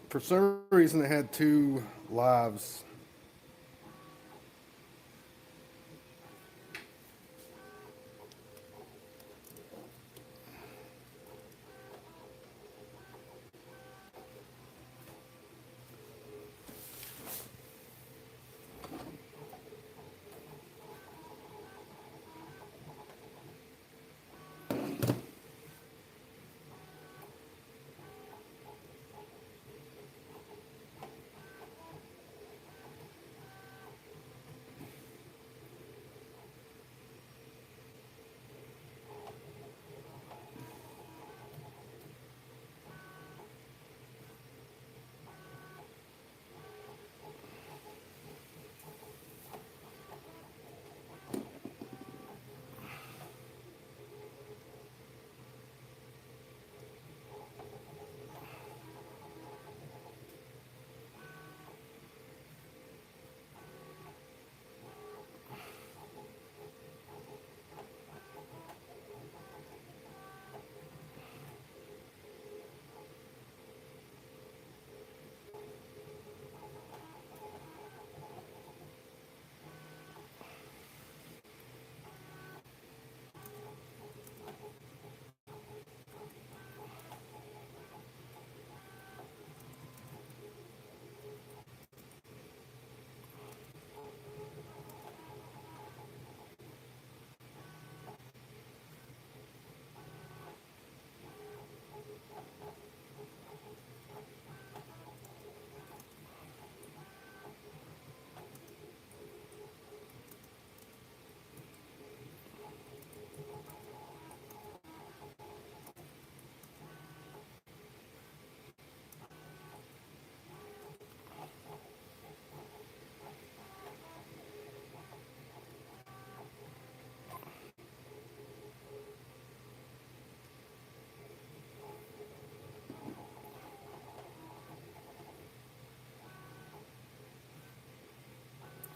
For some reason, it had two lives.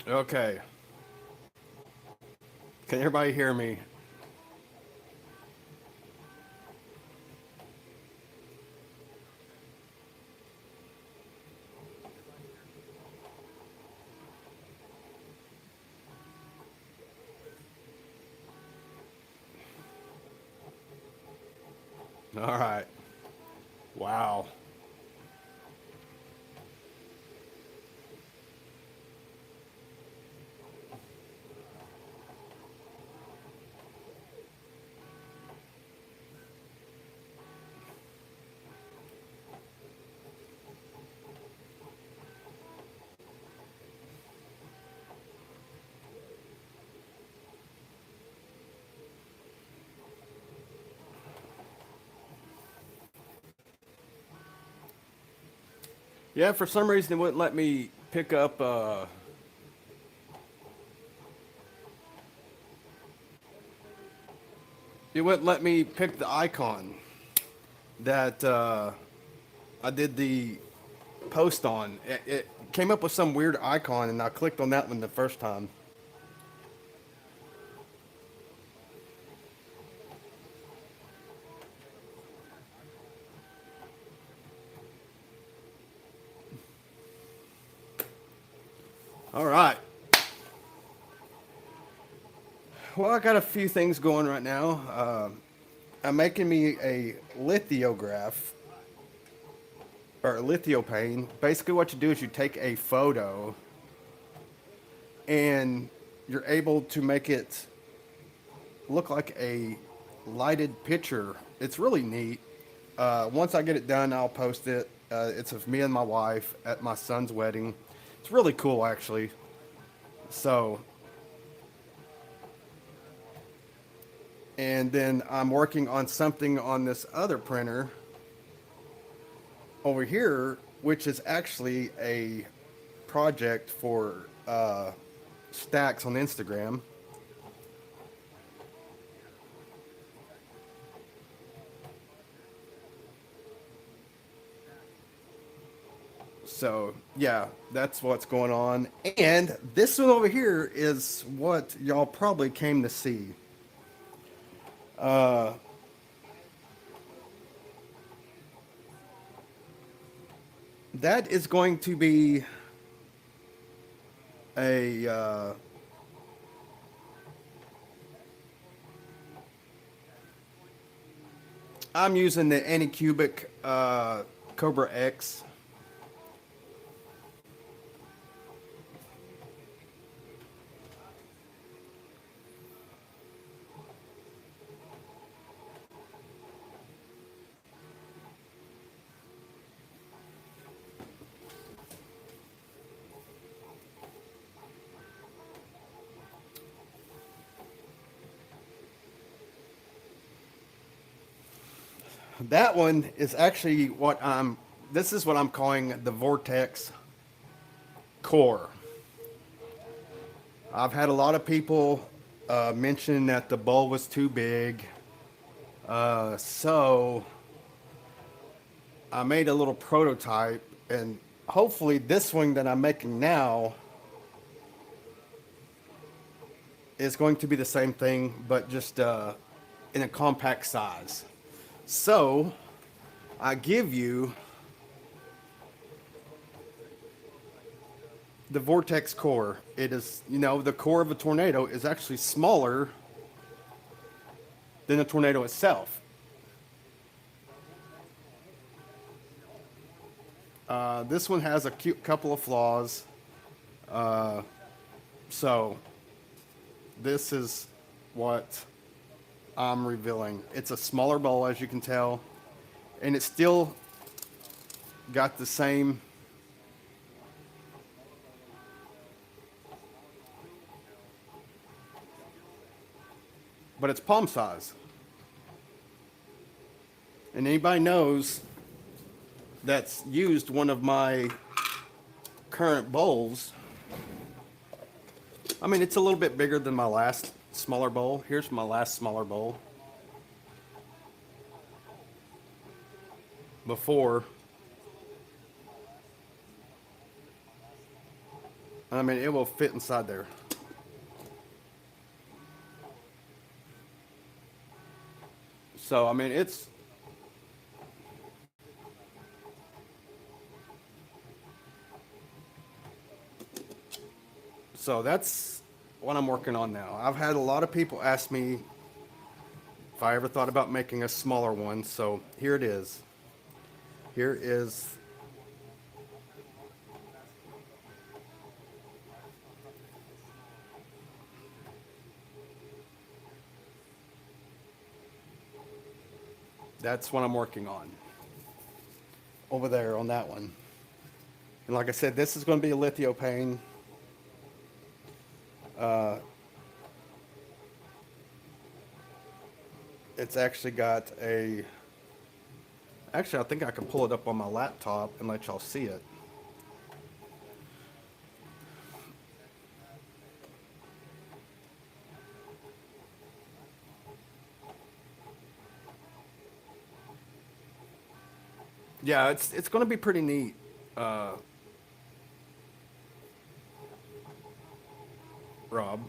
Okay. Can everybody hear me? All right. Wow. Yeah, for some reason it wouldn't let me pick up. It wouldn't let me pick the icon that I did the post on. It came up with some weird icon, and I clicked on that one the first time. All right. Well, I got a few things going right now. I'm making me a lithograph or a lithiopane. Basically, what you do is you take a photo and you're able to make it look like a lighted picture. It's really neat. Once I get it done, I'll post it. It's of me and my wife at my son's wedding. It's really cool, actually. So, and then I'm working on something on this other printer over here, which is actually a project for stacks on Instagram. So yeah, that's what's going on. And this one over here is what y'all probably came to see. That is going to be a I'm using the Anycubic Cobra X. That one is actually this is what I'm calling the Vortex Core. I've had a lot of people mention that the bowl was too big. So I made a little prototype, and hopefully this one that I'm making now is going to be the same thing, but just in a compact size. So I give you the Vortex Core. It is, the core of a tornado is actually smaller than the tornado itself. This one has a cute couple of flaws. So this is what I'm revealing. It's a smaller bowl, as you can tell, and it's still got the same but it's palm size. And anybody knows that's used one of my current bowls. I mean, it's a little bit bigger than my last smaller bowl. Here's my last smaller bowl. Before, I mean, it will fit inside there. So, I mean, so that's what I'm working on now. I've had a lot of people ask me if I ever thought about making a smaller one. So here it is. Here is that's what I'm working on over there on that one. And like I said, this is going to be a lithiopane. It's actually got a. Actually, I think I can pull it up on my laptop and let y'all see it. Yeah, it's going to be pretty neat. Rob.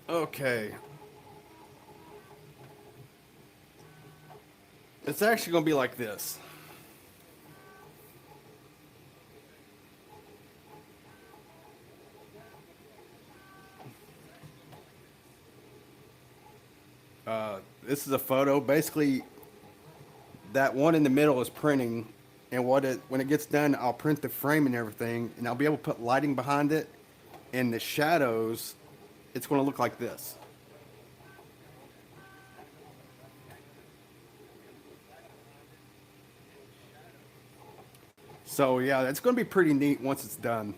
Okay. It's actually going to be like this. This is a photo. Basically, that one in the middle is printing, and when it gets done, I'll print the frame and everything, and I'll be able to put lighting behind it, and the shadows. It's going to look like this. So yeah, it's going to be pretty neat once it's done.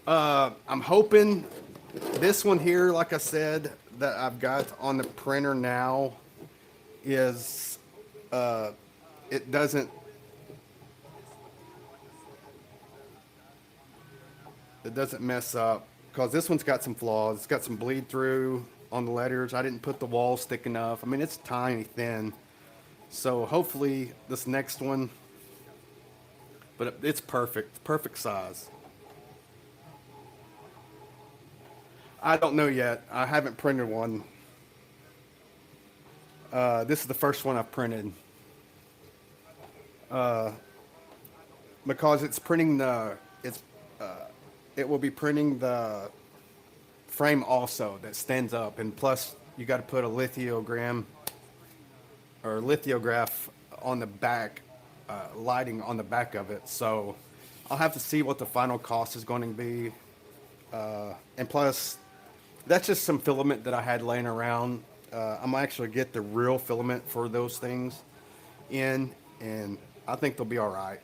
I'm hoping this one here, like I said, that I've got on the printer now is it doesn't mess up, because this one's got some flaws. It's got some bleed through on the letters. I didn't put the walls thick enough. I mean, it's tiny thin. So hopefully this next one, but it's perfect, perfect size. I don't know yet. I haven't printed one. This is the first one I've printed. Because it's printing the, it will be printing the frame also that stands up, and plus you got to put a lithogram or lithograph on the back, lighting on the back of it. So I'll have to see what the final cost is going to be, and plus that's just some filament that I had laying around. I'm gonna actually get the real filament for those things in, and I think they'll be all right.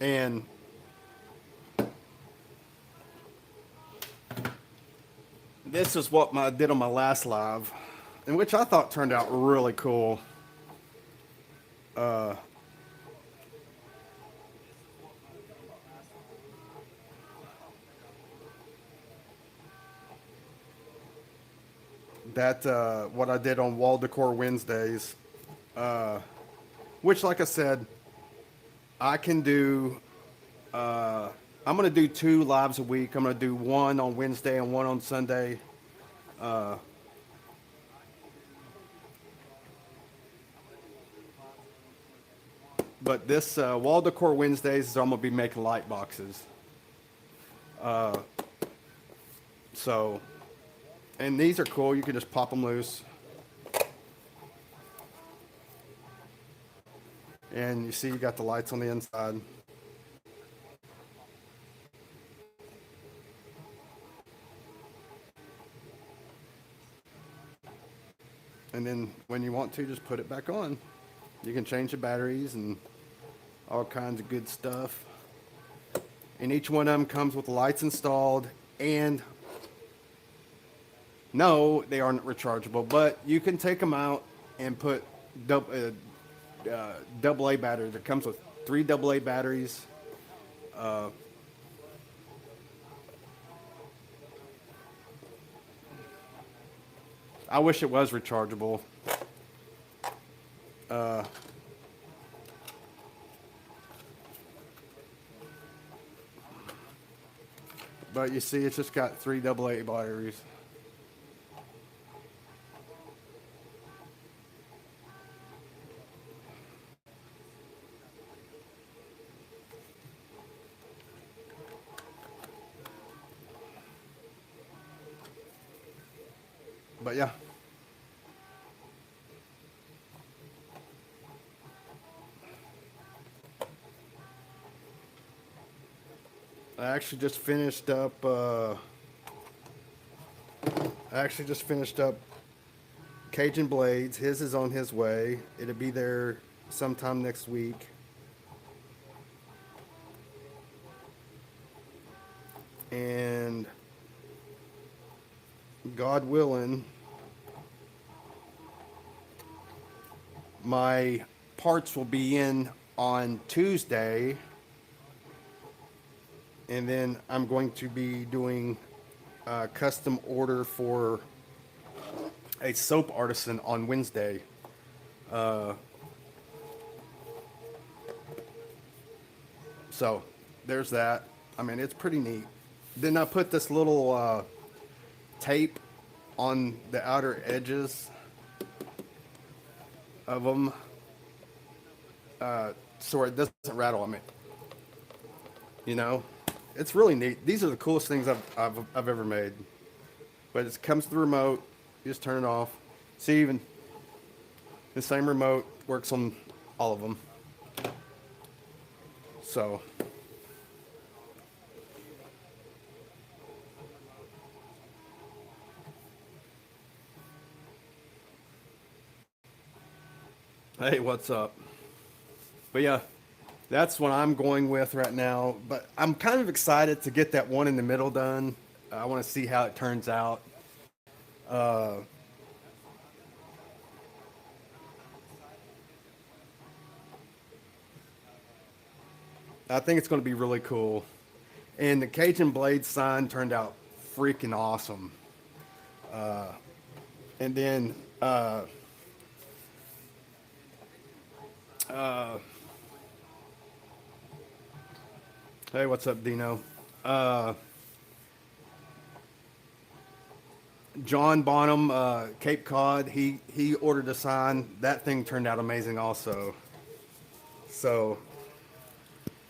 And this is what I did on my last live, and which I thought turned out really cool. That what I did on Wall Decor Wednesdays, which, like I said, I can do. I'm gonna do 2 lives a week. I'm gonna do one on Wednesday and one on Sunday. Uh, but this Wall Decor Wednesdays is I'm gonna be making light boxes. Uh, so, and these are cool. You can just pop them loose, and you see you got the lights on the inside. And then when you want to, just put it back on. You can change the batteries and all kinds of good stuff. And each one of them comes with lights installed, and no, they aren't rechargeable, but you can take them out and put double A batteries. It comes with 3 AA batteries. Uh, I wish it was rechargeable. Uh, but you see, it's just got 3 AA batteries. But yeah. I actually just finished up. Cajun Blades. His is on his way. It'll be there sometime next week. And God willing, my parts will be in on Tuesday. And then I'm going to be doing a custom order for a soap artisan on Wednesday. So there's that. I mean, it's pretty neat. Then I put this little tape on the outer edges of them, so it doesn't rattle on me. You know, it's really neat. These are the coolest things I've ever made. But it comes with the remote. You just turn it off. See, even the same remote works on all of them. So Hey, what's up? But yeah, that's what I'm going with right now. But I'm kind of excited to get that one in the middle done. I want to see how it turns out. Uh, I think it's going to be really cool. And the Cajun Blade sign turned out freaking awesome. And then, uh, hey, what's up, Dino? Uh, John Bonham, Cape Cod, he ordered a sign. That thing turned out amazing also. So,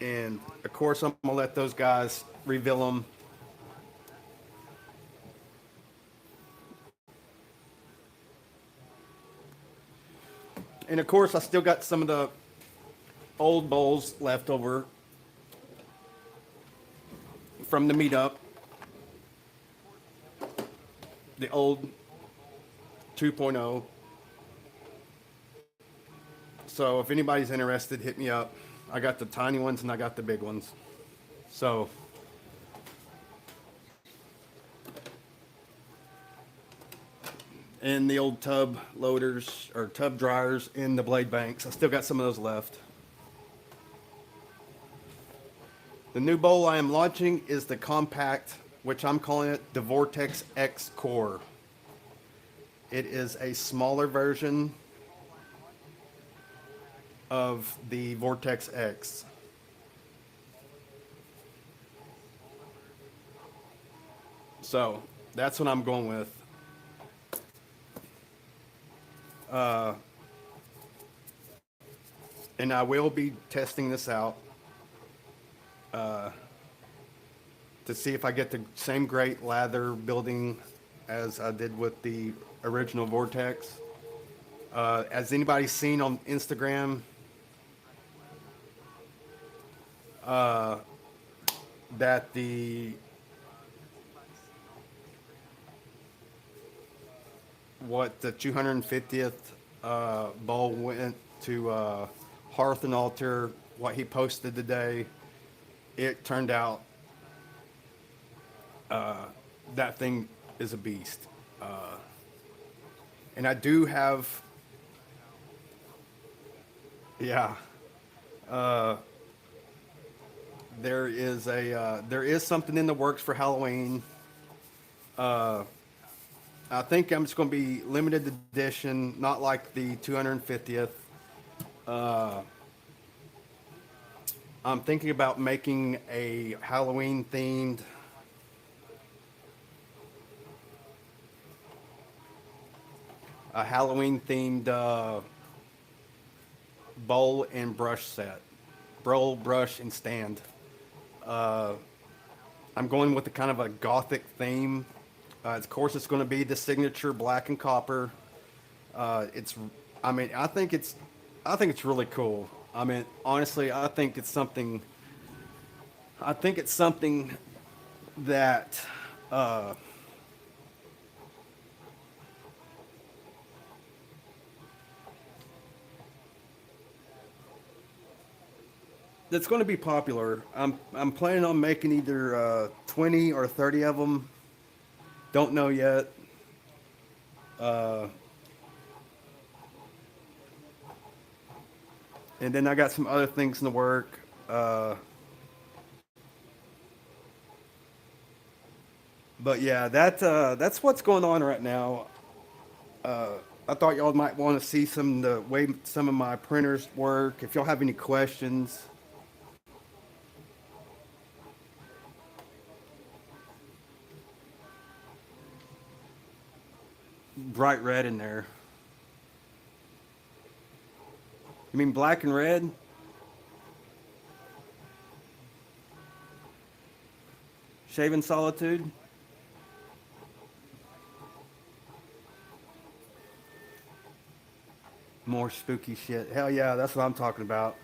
and of course, I'm gonna let those guys reveal them. And of course, I still got some of the old bowls left over from the meetup. The old 2.0. So if anybody's interested, hit me up. I got the tiny ones and I got the big ones. So, and the old tub loaders or tub dryers in the blade banks. I still got some of those left. The new bowl I am launching is the compact, which I'm calling it the Vortex X Core. It is a smaller version of the Vortex X. So that's what I'm going with. Uh, and I will be testing this out to see if I get the same great lather building as I did with the original Vortex. As anybody seen on Instagram, that the 250th bowl went to Hearth and Altar, what he posted today, it turned out that thing is a beast. And I do have, yeah, there is something in the works for Halloween. I think I'm just going to be limited edition, not like the 250th. I'm thinking about making a Halloween themed bowl and brush set, bowl, brush, and stand. Uh, I'm going with the kind of a gothic theme. Of course, it's going to be the signature black and copper. It's, I mean, I think it's really cool. I mean, honestly, I think it's something that uh, that's going to be popular. I'm planning on making either 20 or 30 of them. Don't know yet. Uh, and then I got some other things in the work. But yeah, that's what's going on right now. Uh, I thought y'all might want to see some of the way some of my printers work. If y'all have any questions, bright red in there. You mean black and red? Shaven Solitude? More spooky shit. Hell yeah, that's what I'm talking about.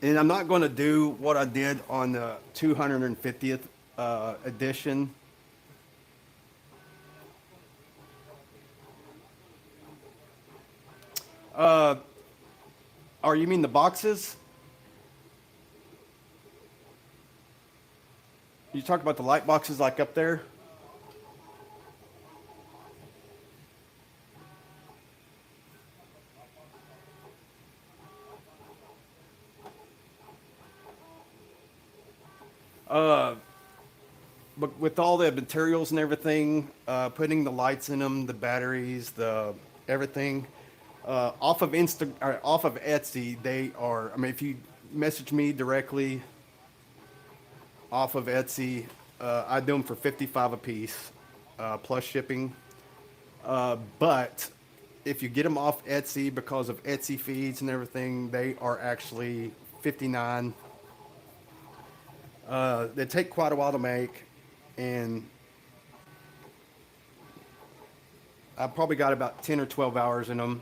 And I'm not going to do what I did on the 250th edition. Uh, or you mean the boxes? You talk about the light boxes like up there? Uh, but with all the materials and everything, putting the lights in them, the batteries, the everything, off of Etsy, they are. I mean, if you message me directly off of Etsy, I do them for 55 a piece, plus shipping. But if you get them off Etsy because of Etsy feeds and everything, they are actually 59. They take quite a while to make, and I probably got about 10 or 12 hours in them.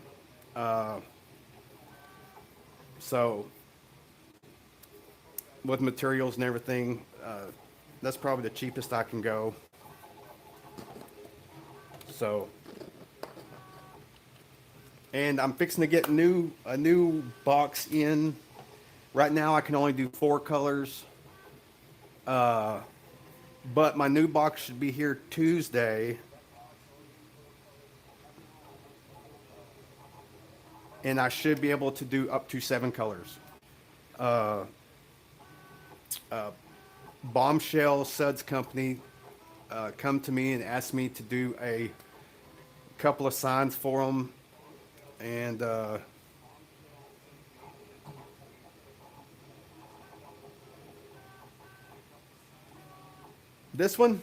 Uh, so with materials and everything, that's probably the cheapest I can go. So, and I'm fixing to get a new box in. Right now, I can only do 4 colors, but my new box should be here Tuesday, and I should be able to do up to 7 colors. Uh, Bombshell Suds Company come to me and asked me to do a couple of signs for them, and this one,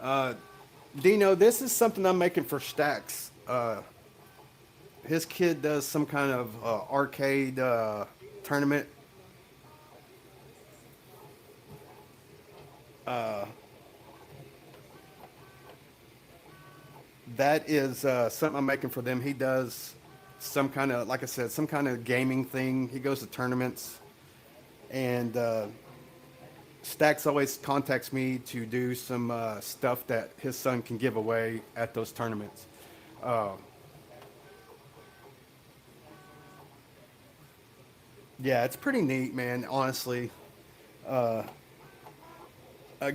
uh, Dino, this is something I'm making for Stacks. His kid does some kind of arcade tournament. Uh, that is something I'm making for them. He does some kind of, like I said, some kind of gaming thing. He goes to tournaments, and Stacks always contacts me to do some stuff that his son can give away at those tournaments. Uh, yeah, it's pretty neat, man. Honestly, uh,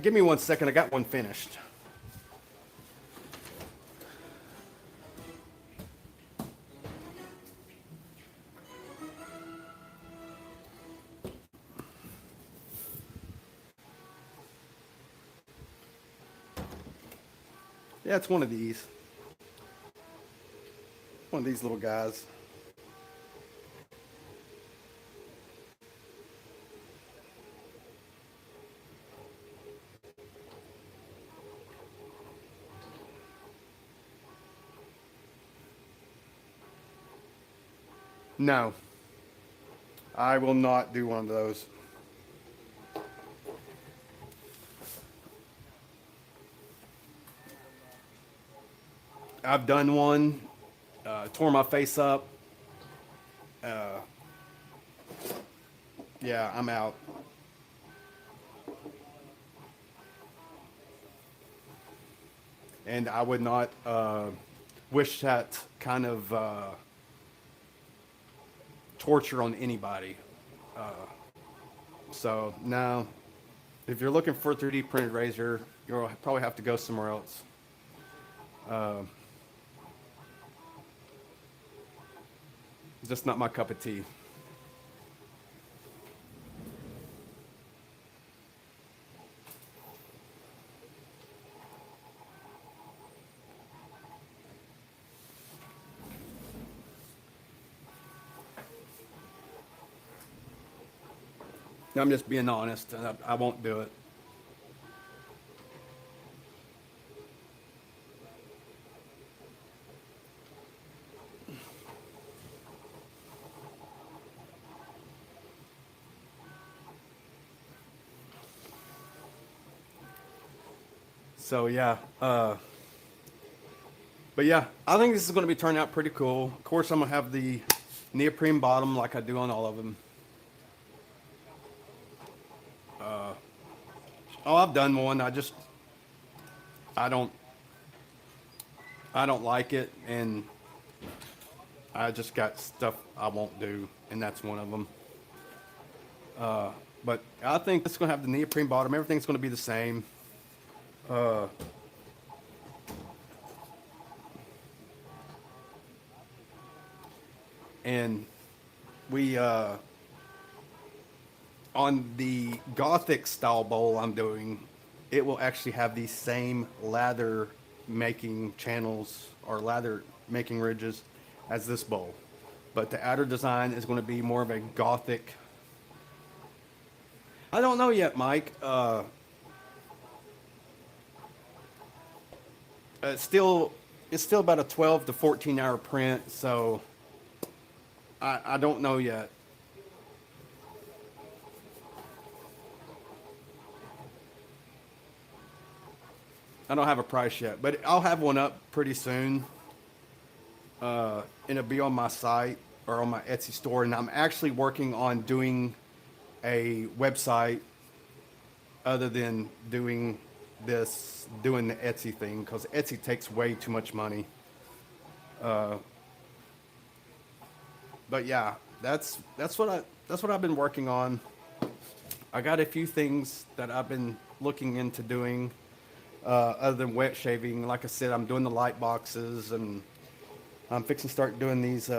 give me 1 second. I got one finished. Yeah, it's one of these. One of these little guys. No, I will not do one of those. I've done one, tore my face up. Uh, yeah, I'm out. And I would not wish that kind of torture on anybody. Uh, so, no, if you're looking for a 3D printed razor, you'll probably have to go somewhere else. Uh, just not my cup of tea. I'm just being honest, and I won't do it. So yeah, but yeah, I think this is going to be turning out pretty cool. Of course, I'm gonna have the neoprene bottom like I do on all of them. Oh, I've done one. I don't, I don't like it, and I just got stuff I won't do, and that's one of them. But I think it's going to have the neoprene bottom. Everything's going to be the same. And we, on the Gothic style bowl I'm doing, it will actually have the same lather making channels or lather making ridges as this bowl. But the outer design is going to be more of a Gothic. I don't know yet, Mike. It's still about a 12 to 14 hour print, so I don't know yet. I don't have a price yet, but I'll have one up pretty soon. And it'll be on my site or on my Etsy store. And I'm actually working on doing a website other than doing the Etsy thing, because Etsy takes way too much money. But yeah, that's what I've been working on. I got a few things that I've been looking into doing, other than wet shaving. Like I said, I'm doing the light boxes, and I'm fixing to start doing these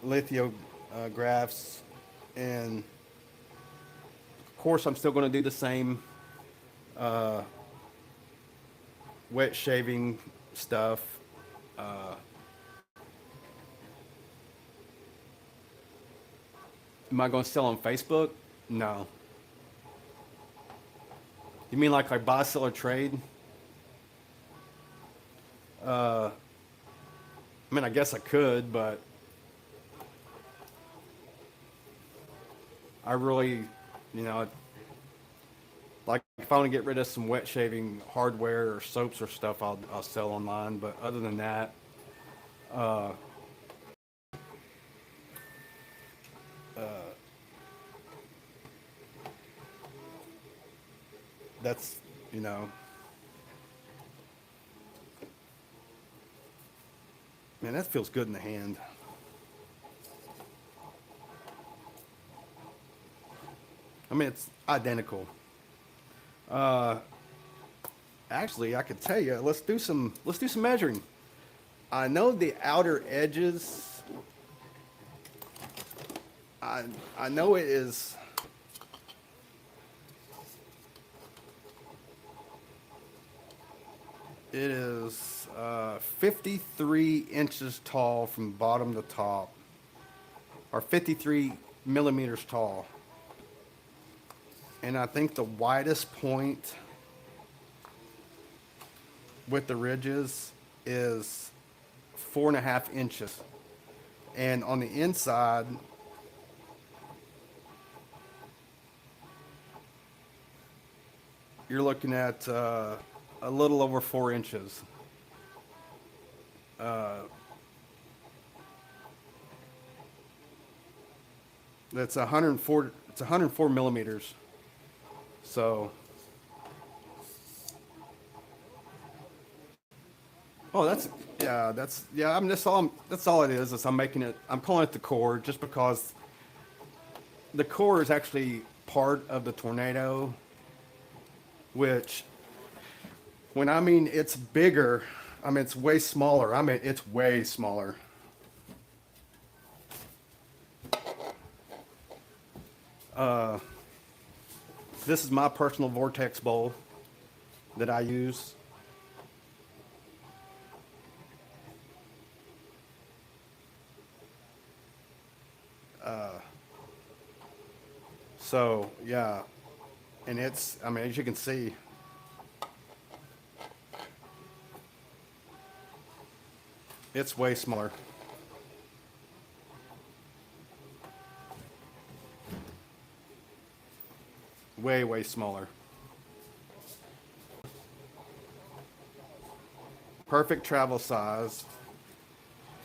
lithographs, and of course I'm still going to do the same wet shaving stuff. Am I going to sell on Facebook? No. You mean like buy, sell, or trade? I mean, I guess I could, but I really, you know, like if I want to get rid of some wet shaving hardware or soaps or stuff, I'll sell online. But other than that, uh, that's, you know, man, that feels good in the hand. I mean, it's identical. Uh, Actually, I could tell you. Let's do some measuring. I know the outer edges. I I know it is. It is 53 inches tall from bottom to top, or 53 millimeters tall. And I think the widest point with the ridges is 4.5 inches. And on the inside, you're looking at a little over 4 inches. Uh, that's 104. It's 104 millimeters. So, oh, yeah. I'm just all. That's all it is. Is I'm making it. I'm calling it the core, just because the core is actually part of the tornado. Which, when I mean it's bigger, I mean it's way smaller. I mean it's way smaller. Uh, this is my personal vortex bowl that I use. So yeah, and it's. I mean, as you can see, it's way smaller. Way smaller. Perfect travel size.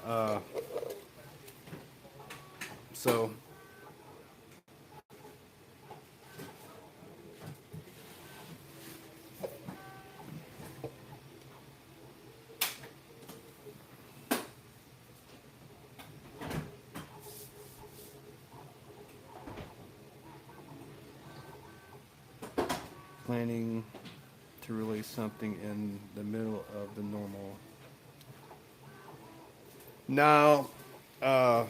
Uh, so planning to release something in the middle of the normal. No, uh,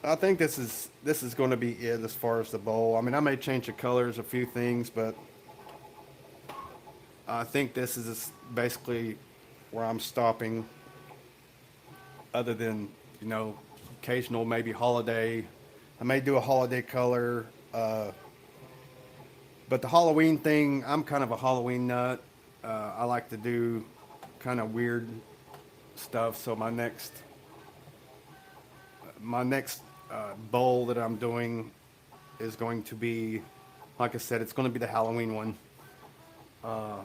I think this is going to be it as far as the bowl. I mean, I may change the colors, a few things, but I think this is basically where I'm stopping. Other than occasional maybe holiday, I may do a holiday color. But the Halloween thing, I'm kind of a Halloween nut. I like to do kind of weird stuff. So my next bowl that I'm doing is going to be, like I said, it's going to be the Halloween one. Uh,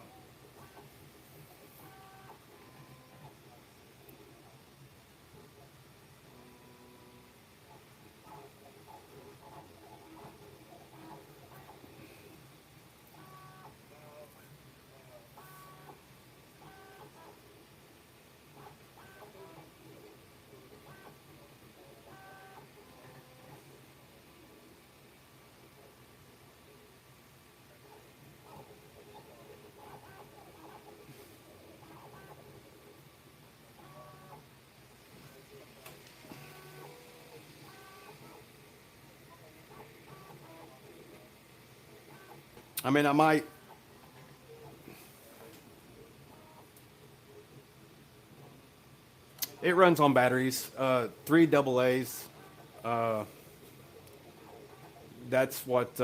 I mean, I might. It runs on batteries. Three double A's. Uh, that's what.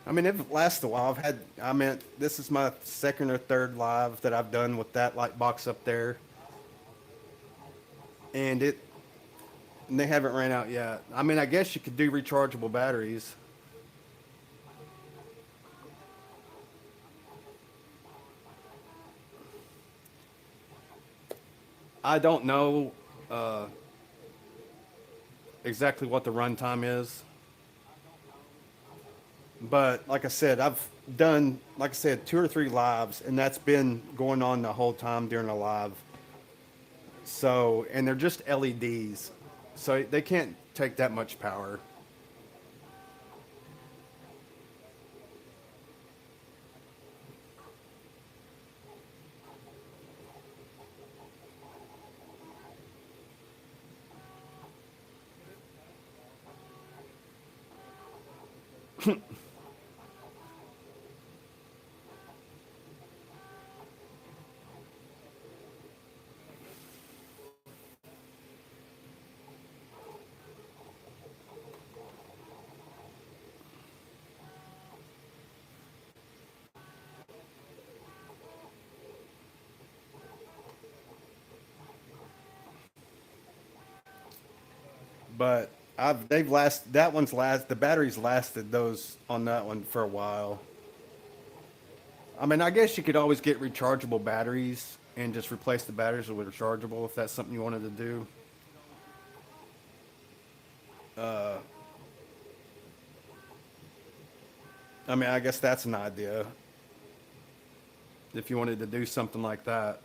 I mean, it lasts a while. I mean, this is my second or third live that I've done with that light box up there, and they haven't ran out yet. I mean, I guess you could do rechargeable batteries. I don't know uh, exactly what the runtime is, but like I said, I've done, like I said, two or three lives, and that's been going on the whole time during a live. So, and they're just LEDs, so they can't take that much power. But they've the batteries lasted those on that one for a while. I mean, I guess you could always get rechargeable batteries and just replace the batteries with rechargeable if that's something you wanted to do. Uh, I mean, I guess that's an idea if you wanted to do something like that.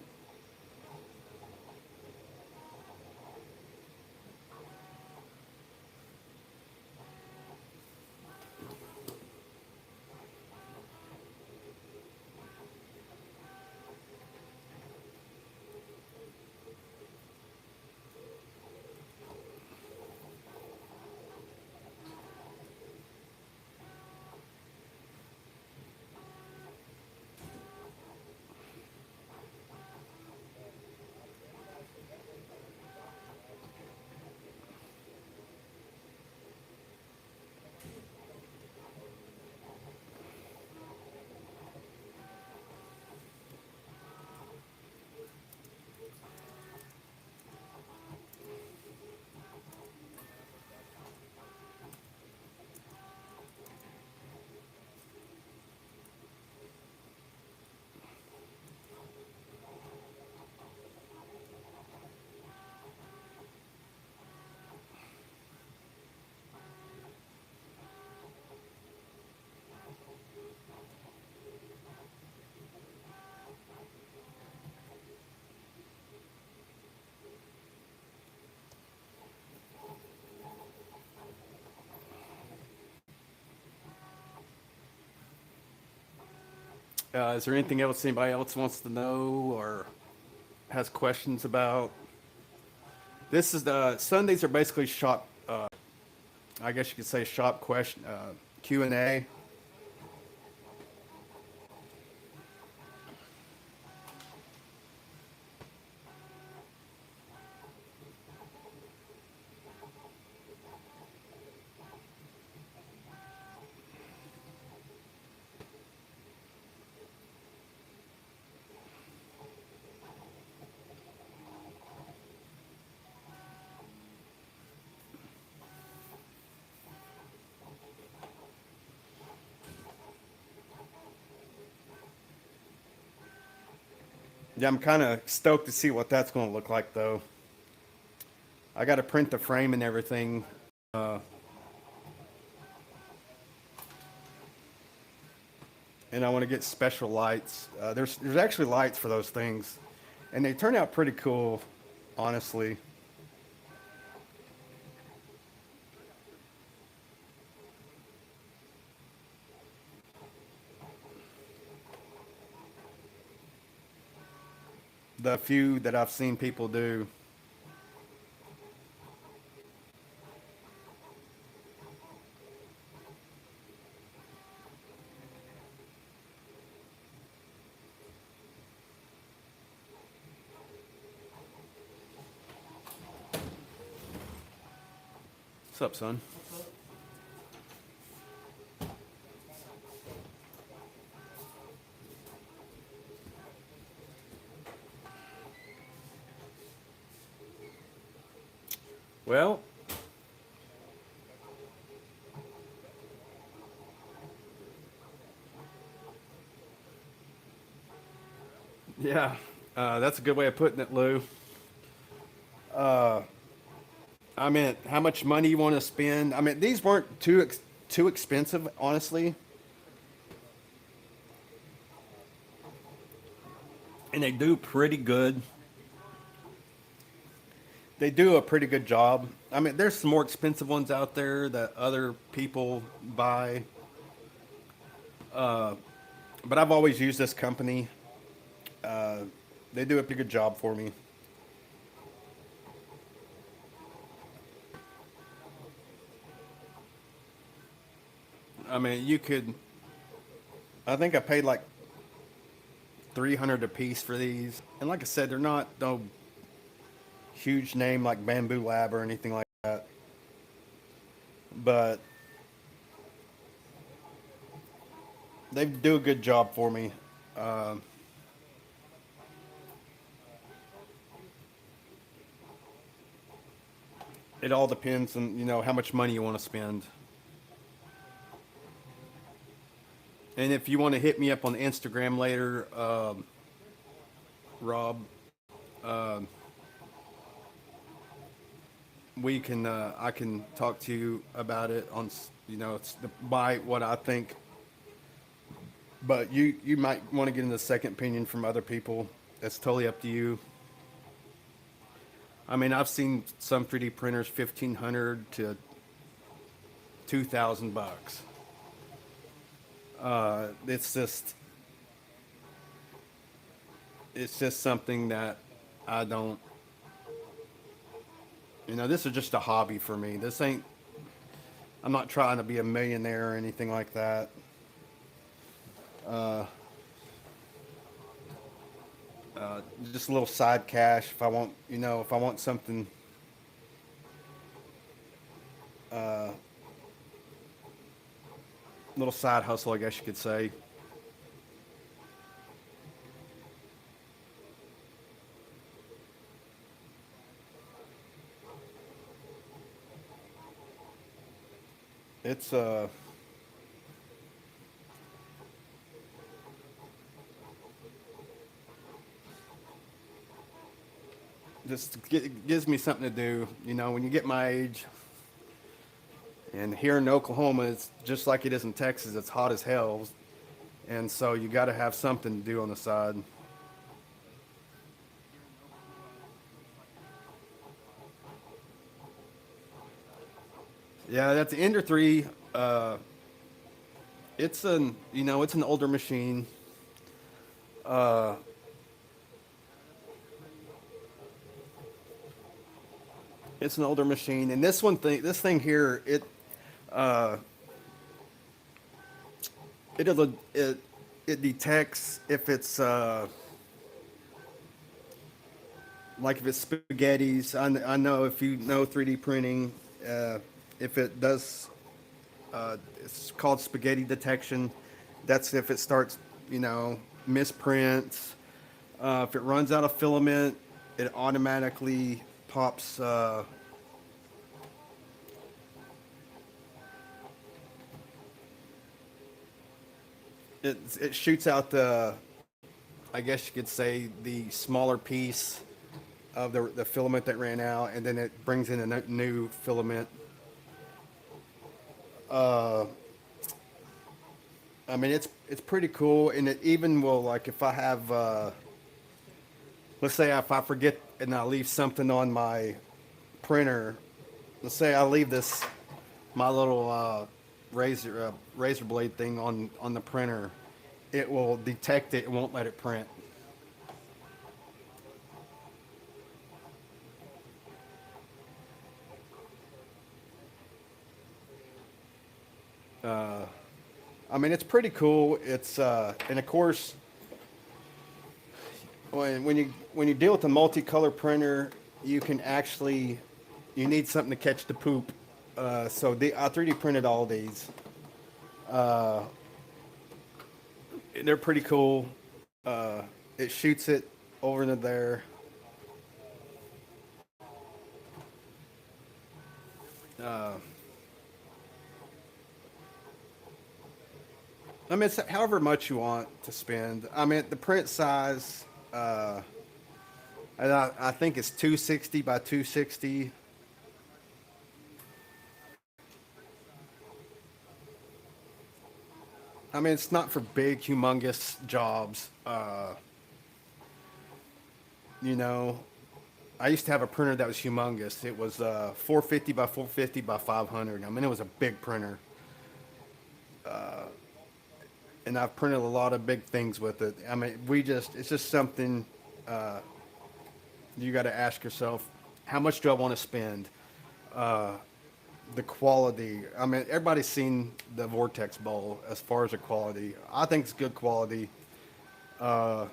Is there anything else anybody else wants to know or has questions about? This is the Sundays are basically shop. I guess you could say shop question Q&A. Yeah, I'm kind of stoked to see what that's going to look like, though. I got to print the frame and everything. Uh, and I want to get special lights. There's actually lights for those things, and they turn out pretty cool, honestly. The few that I've seen people do. What's up, son? Well, yeah, that's a good way of putting it, Lou. Uh, I mean, how much money you want to spend? I mean, these weren't too expensive, honestly, and they do pretty good. They do a pretty good job. I mean, there's some more expensive ones out there that other people buy, but I've always used this company. Uh, they do a pretty good job for me. I mean, you could. I think I paid like 300 a piece for these, and like I said, they're not no huge name like Bamboo Lab or anything like that. But they do a good job for me. Um, it all depends on how much money you want to spend. And if you want to hit me up on Instagram later, Rob, um, we can I can talk to you about it on it's by what I think. But you might want to get in the second opinion from other people. That's totally up to you. I mean, I've seen some 3D printers 1,500 to 2,000 bucks. It's just something that I don't. This is just a hobby for me. This ain't. I'm not trying to be a millionaire or anything like that. Uh, just a little side cash if I want. If I want something. Uh, Little side hustle, I guess you could say. It's just gives me something to do. When you get my age, and here in Oklahoma, it's just like it is in Texas. It's hot as hell, and so you got to have something to do on the side. Yeah, that's the Ender 3. It's an older machine. It's an older machine, and this thing here, it it detects if it's like if it's spaghettis. I know if you know 3D printing, if it does, it's called spaghetti detection. That's if it starts, you know, misprints. If it runs out of filament, it automatically pops. It shoots out the, I guess you could say, the smaller piece of the filament that ran out, and then it brings in a new filament. I mean, it's pretty cool, and it even will, like, if I have, let's say if I forget and I leave something on my printer. Let's say I leave this my little razor blade thing on the printer. It will detect it and won't let it print. I mean, it's pretty cool. It's and of course, when you deal with a multicolor printer, you can actually, you need something to catch the poop. I 3D printed all these. They're pretty cool. It shoots it over into there. I mean, it's however much you want to spend. I mean, the print size, and I think it's 260 by 260. I mean, it's not for big, humongous jobs. You know, I used to have a printer that was humongous. It was 450 by 450 by 500. I mean, it was a big printer, and I've printed a lot of big things with it. I mean, it's just something you got to ask yourself: how much do I want to spend? The quality. I mean, everybody's seen the Vortex Bowl as far as the quality. I think it's good quality. Uh,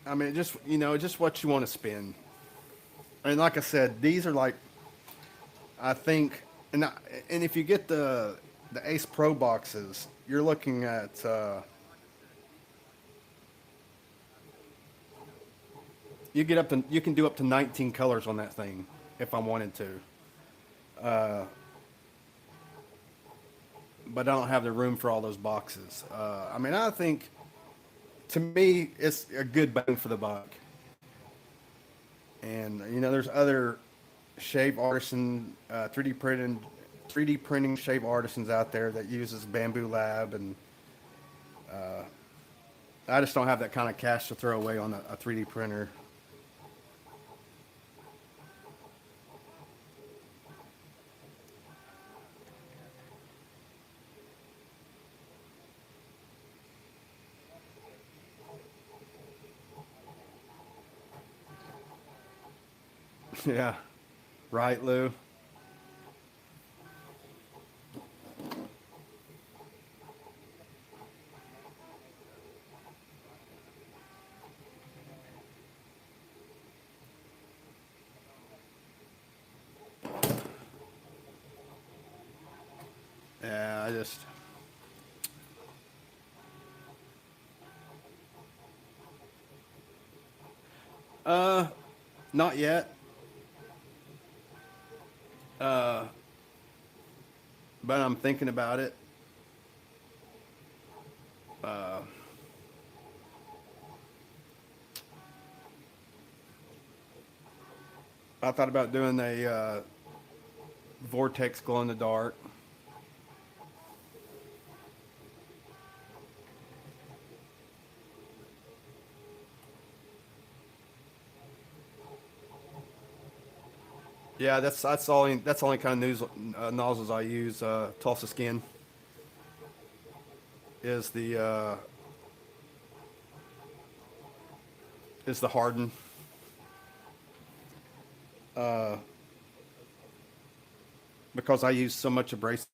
I mean, just you know, just what you want to spend. And like I said, these are like I think, and if you get the Ace Pro boxes, you're looking at you can do up to 19 colors on that thing if I wanted to. But I don't have the room for all those boxes. I mean, I think to me it's a good bang for the buck. And you know, there's other shave artisan 3D printing shave artisans out there that uses Bamboo Lab, and I just don't have that kind of cash to throw away on a 3D printer. Yeah, right, Lou. Yeah, I just uh not yet, but I'm thinking about it. I thought about doing a Vortex glow in the dark. Yeah, that's the only kind of nozzles I use. Tulsa Skin is the harden, because I use so much abrasive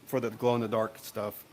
for the glow in the dark stuff.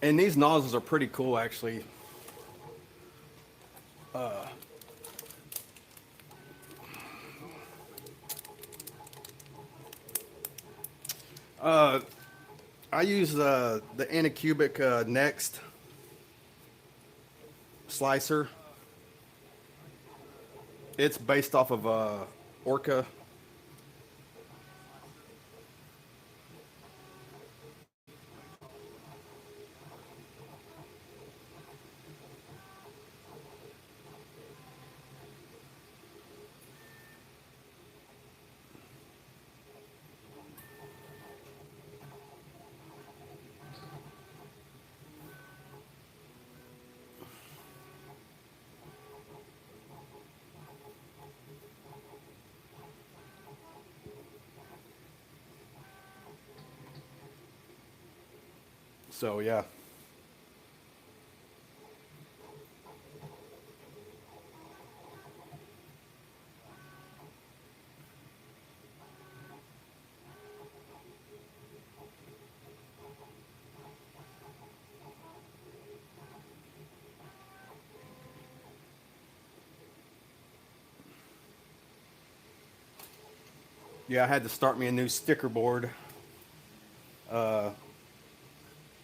And these nozzles are pretty cool, actually. Uh, I use the Anycubic Next slicer. It's based off of Orca. So yeah, yeah. I had to start me a new sticker board.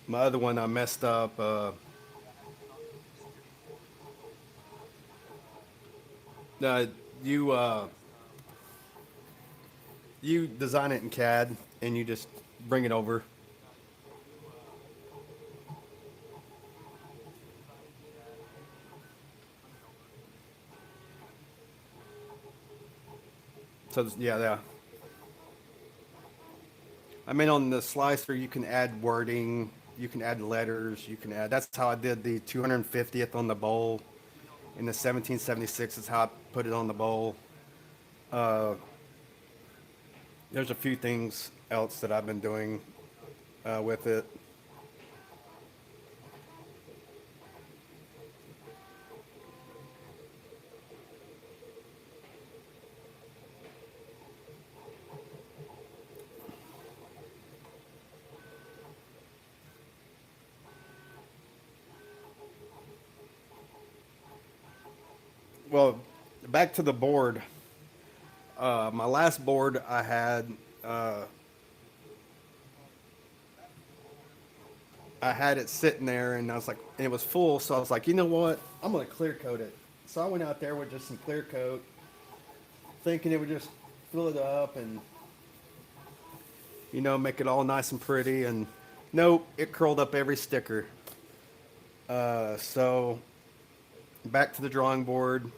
My other one I messed up. Uh, you you design it in CAD and you just bring it over. So yeah, yeah. I mean, on the slicer, you can add wording, you can add letters, you can add. That's how I did the 250th on the bowl. In the 1776 is how I put it on the bowl. Uh, there's a few things else that I've been doing with it. Well, back to the board. My last board I had, uh, I had it sitting there, and I was like, and it was full. So I was like, you know what? I'm gonna clear coat it. So I went out there with just some clear coat, thinking it would just fill it up and make it all nice and pretty. And nope, it curled up every sticker. So back to the drawing board.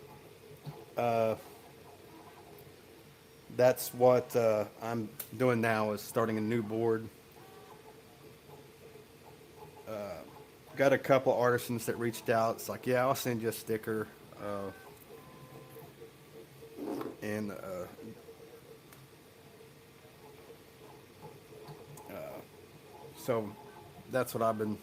Uh, that's what I'm doing now, is starting a new board. Got a couple artisans that reached out. It's like, yeah, I'll send you a sticker. And so that's what I've been.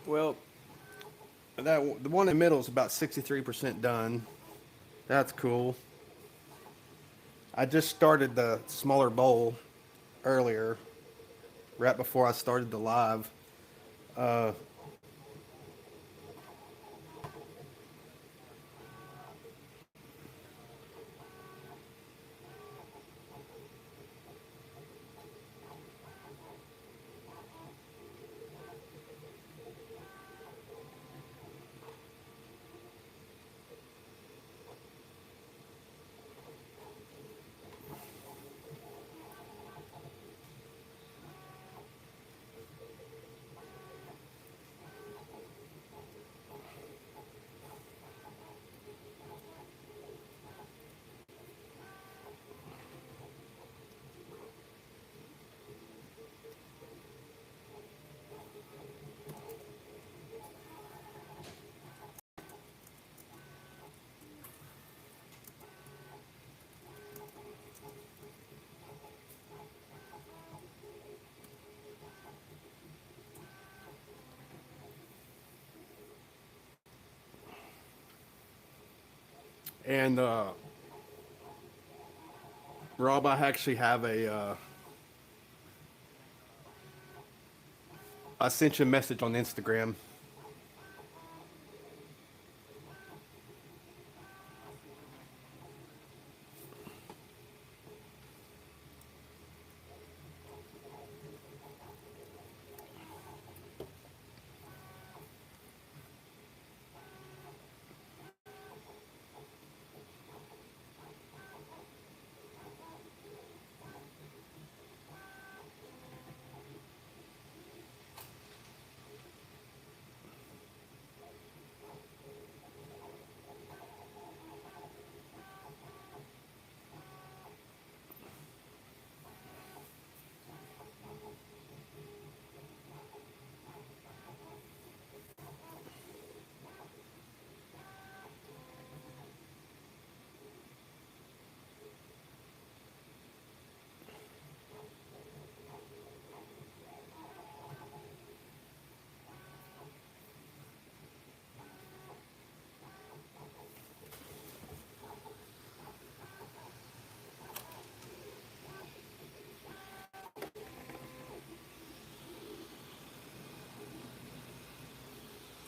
Well, the one in the middle is about 63% done. That's cool. I just started the smaller bowl earlier, right before I started the live. Uh, and Rob, I actually have I sent you a message on Instagram.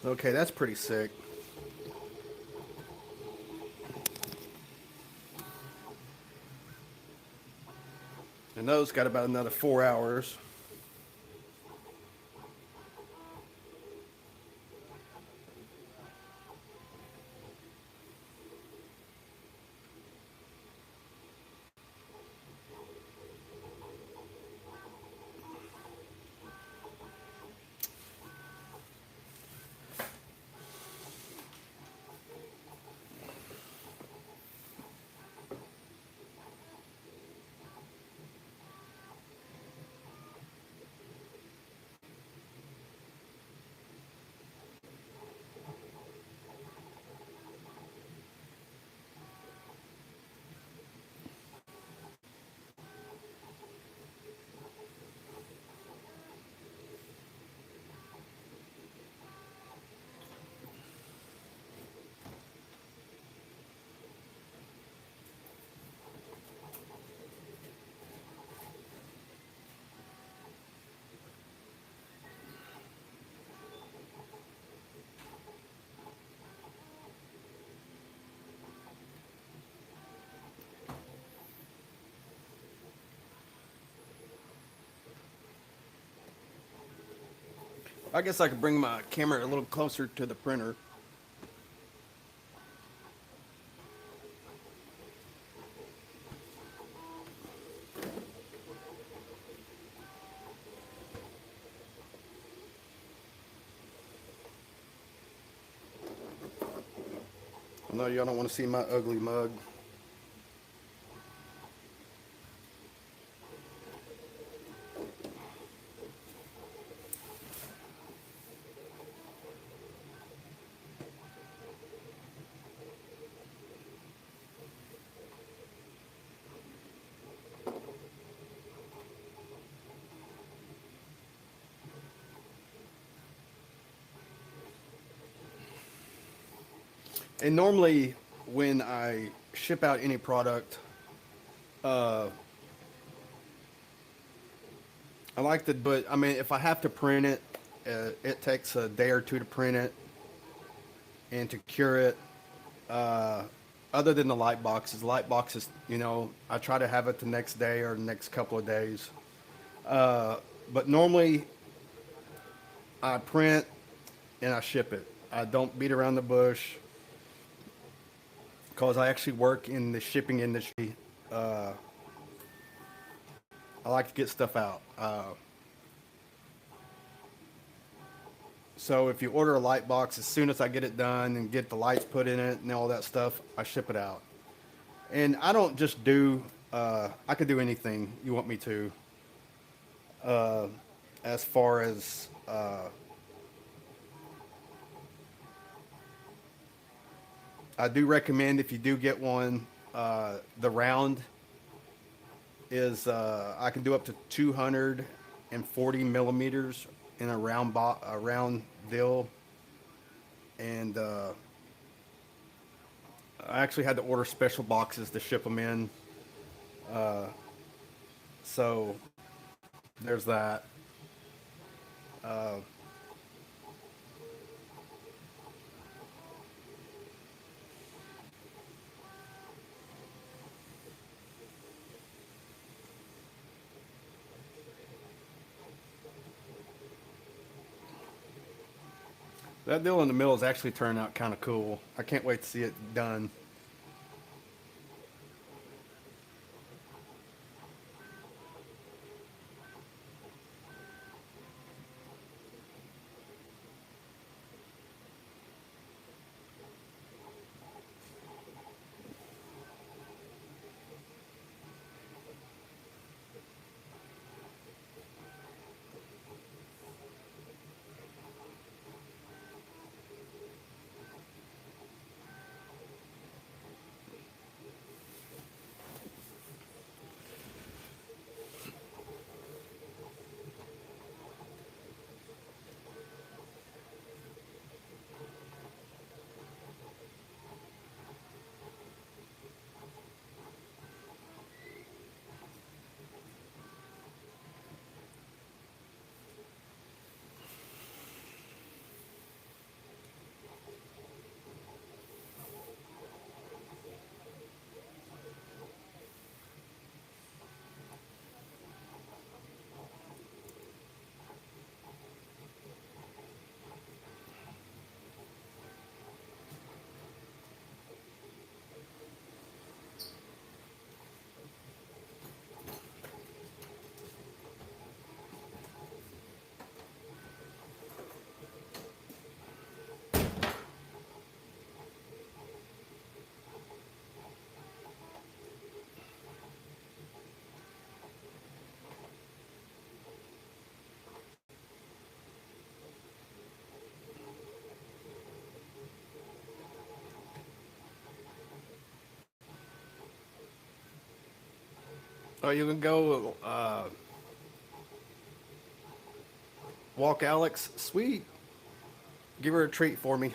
Okay, that's pretty sick. And those got about another 4 hours. I guess I could bring my camera a little closer to the printer. I know y'all don't want to see my ugly mug. And normally, when I ship out any product, uh, I like to do it. I mean, if I have to print it, it takes a day or two to print it and to cure it. Uh, Other than the light boxes, I try to have it the next day or the next couple of days. Uh, but normally, I print and I ship it. I don't beat around the bush because I actually work in the shipping industry. Uh, I like to get stuff out. So if you order a light box, as soon as I get it done and get the lights put in it and all that stuff, I ship it out. And I don't just do. I could do anything you want me to. Uh, as far as I do recommend if you do get one, the round is I can do up to 240 millimeters in a a round deal, and I actually had to order special boxes to ship them in. Uh, so there's that. Uh, that deal in the middle is actually turning out kind of cool. I can't wait to see it done. Oh, you can go walk Alex. Sweet. Give her a treat for me.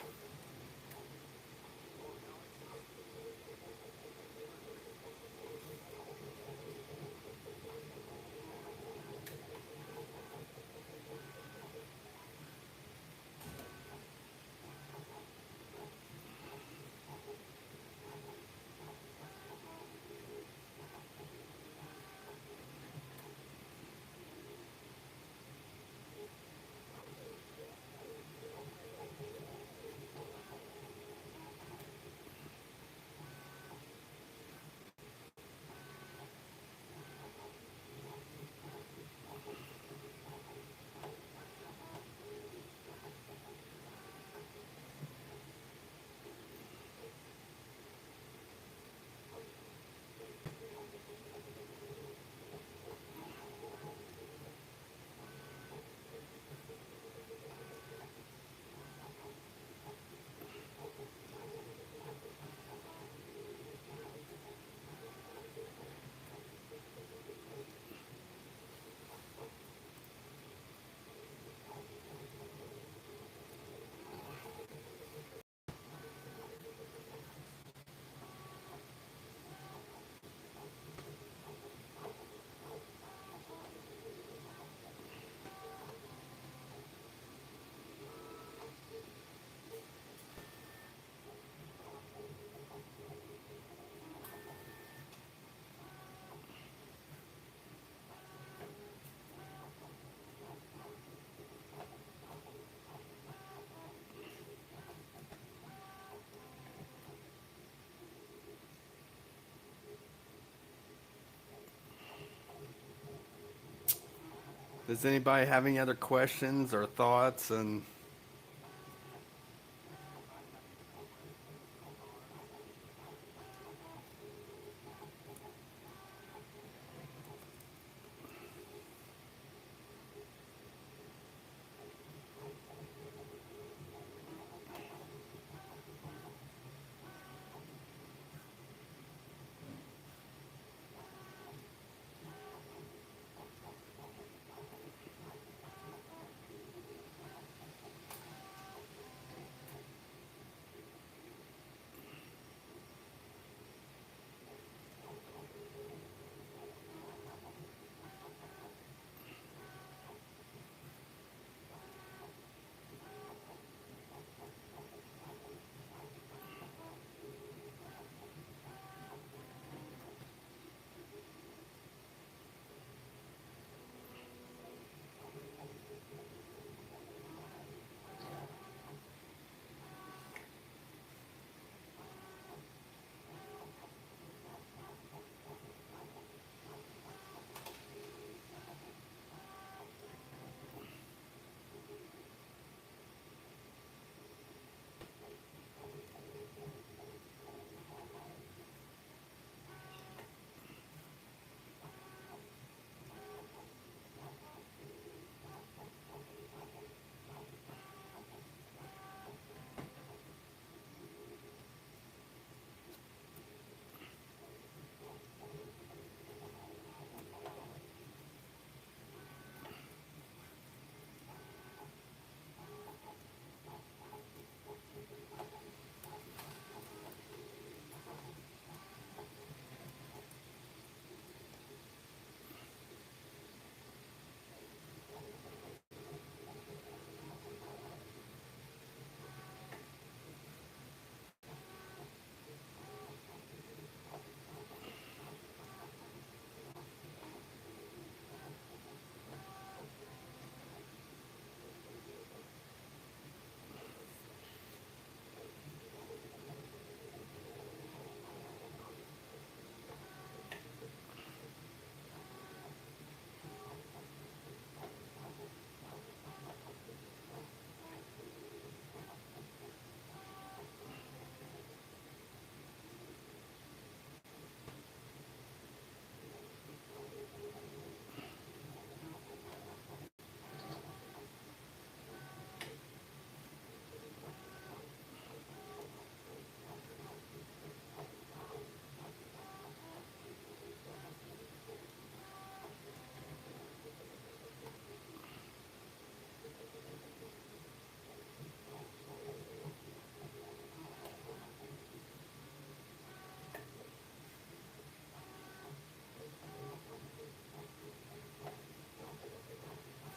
Does anybody have any other questions or thoughts? And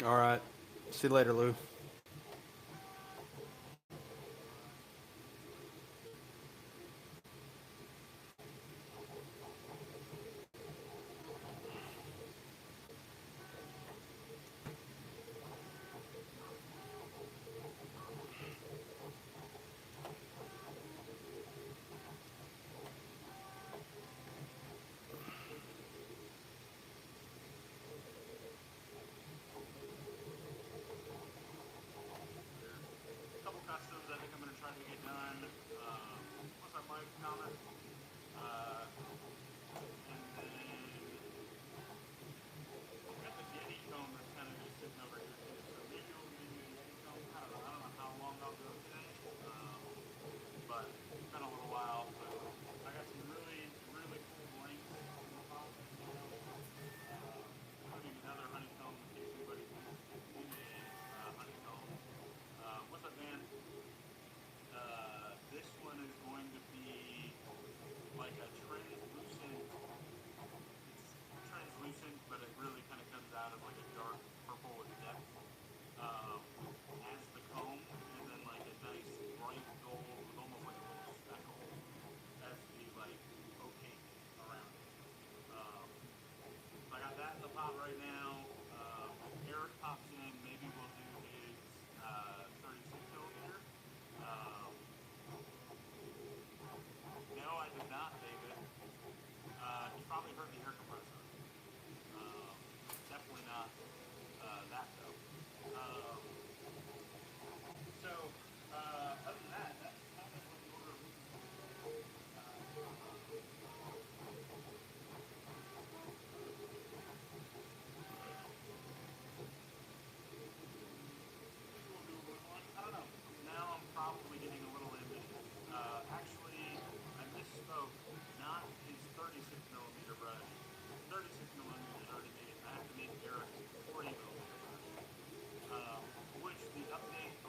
all right, see you later, Lou.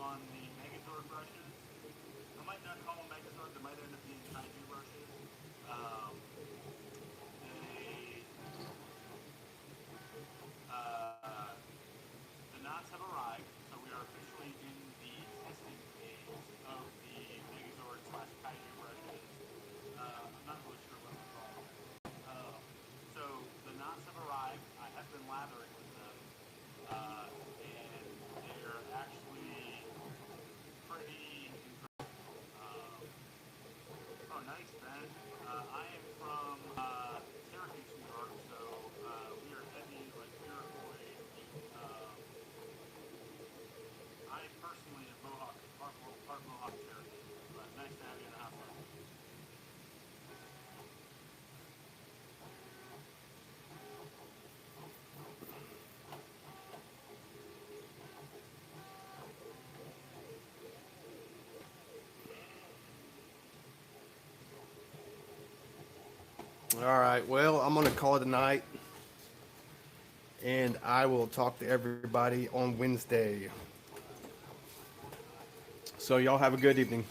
on the Megazord brushes. I might not call them Megazord. They might end up being Kaiju brushes. Um, they uh, the knots have arrived, so we are officially in the testing phase of the Megazord slash Kaiju brushes. I'm not really sure what I'm calling them. Um, so the knots have arrived. I have been lathering with them, and they're actually pretty incredible. Oh, nice, Ben. I am from Syracuse, New York, so we are heavy like Iroquois. Um, I personally am Mohawk, part Mohawk Cherokee, but nice to have you in the house, buddy. All right. Well, I'm going to call it a night, and I will talk to everybody on Wednesday. So, y'all have a good evening.